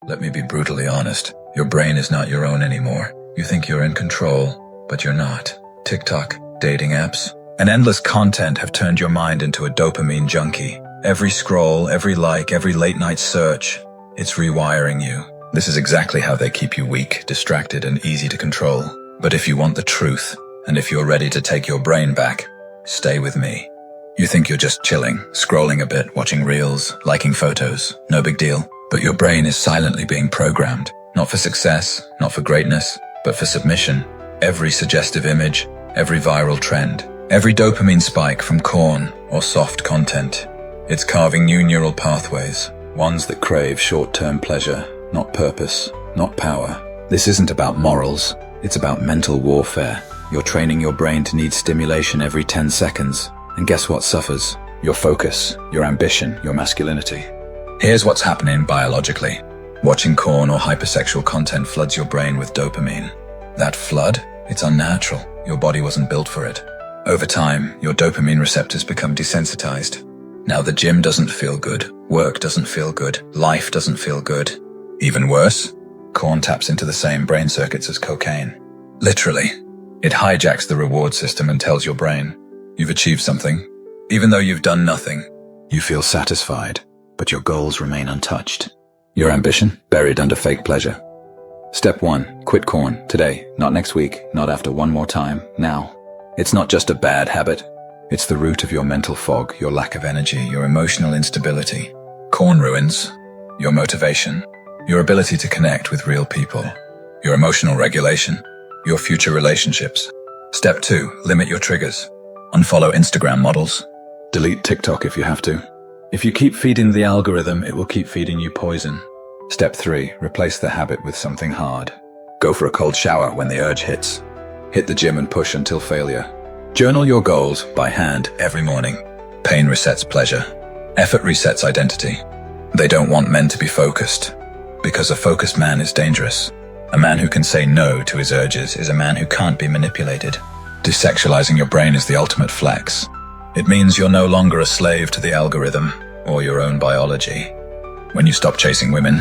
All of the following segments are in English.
Let me be brutally honest. Your brain is not your own anymore. You think you're in control, but you're not. TikTok, dating apps, and endless content have turned your mind into a dopamine junkie. Every scroll, every like, every late-night search, it's rewiring you. This is exactly how they keep you weak, distracted, and easy to control. But if you want the truth, and if you're ready to take your brain back, stay with me. You think you're just chilling, scrolling a bit, watching reels, liking photos, no big deal. But your brain is silently being programmed, not for success, not for greatness, but for submission. Every suggestive image, every viral trend, every dopamine spike from corn or soft content. It's carving new neural pathways, ones that crave short-term pleasure, not purpose, not power. This isn't about morals, it's about mental warfare. You're training your brain to need stimulation every 10 seconds. And guess what suffers? Your focus, your ambition, your masculinity. Here's what's happening biologically. Watching corn or hypersexual content floods your brain with dopamine. That flood, it's unnatural. Your body wasn't built for it. Over time, your dopamine receptors become desensitized. Now the gym doesn't feel good, work doesn't feel good, life doesn't feel good. Even worse, corn taps into the same brain circuits as cocaine. Literally, it hijacks the reward system and tells your brain, you've achieved something. Even though you've done nothing, you feel satisfied, but your goals remain untouched. Your ambition buried under fake pleasure. Step 1, quit corn, today, not next week, not after one more time, now. It's not just a bad habit. It's the root of your mental fog, your lack of energy, your emotional instability. Corn ruins your motivation, your ability to connect with real people, your emotional regulation, your future relationships. Step 2, limit your triggers. Unfollow Instagram models. Delete TikTok if you have to. If you keep feeding the algorithm, it will keep feeding you poison. Step 3, replace the habit with something hard. Go for a cold shower when the urge hits. Hit the gym and push until failure. Journal your goals by hand every morning. Pain resets pleasure. Effort resets identity. They don't want men to be focused, because a focused man is dangerous. A man who can say no to his urges is a man who can't be manipulated. Desexualizing your brain is the ultimate flex. It means you're no longer a slave to the algorithm or your own biology. When you stop chasing women,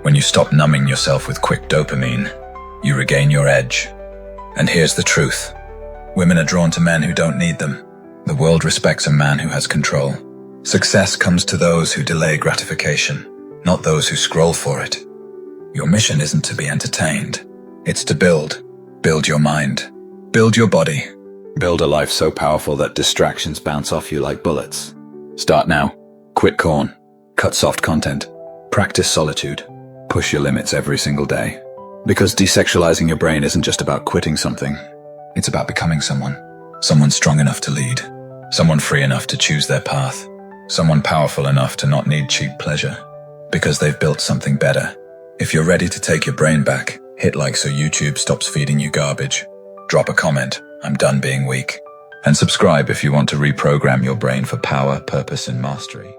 when you stop numbing yourself with quick dopamine, you regain your edge. And here's the truth. Women are drawn to men who don't need them. The world respects a man who has control. Success comes to those who delay gratification, not those who scroll for it. Your mission isn't to be entertained. It's to build. Build your mind. Build your body. Build a life so powerful that distractions bounce off you like bullets. Start now. Quit corn. Cut soft content. Practice solitude. Push your limits every single day. Because desexualizing your brain isn't just about quitting something. It's about becoming someone. Someone strong enough to lead. Someone free enough to choose their path. Someone powerful enough to not need cheap pleasure. Because they've built something better. If you're ready to take your brain back, hit like so YouTube stops feeding you garbage. Drop a comment, I'm done being weak. And subscribe if you want to reprogram your brain for power, purpose, and mastery.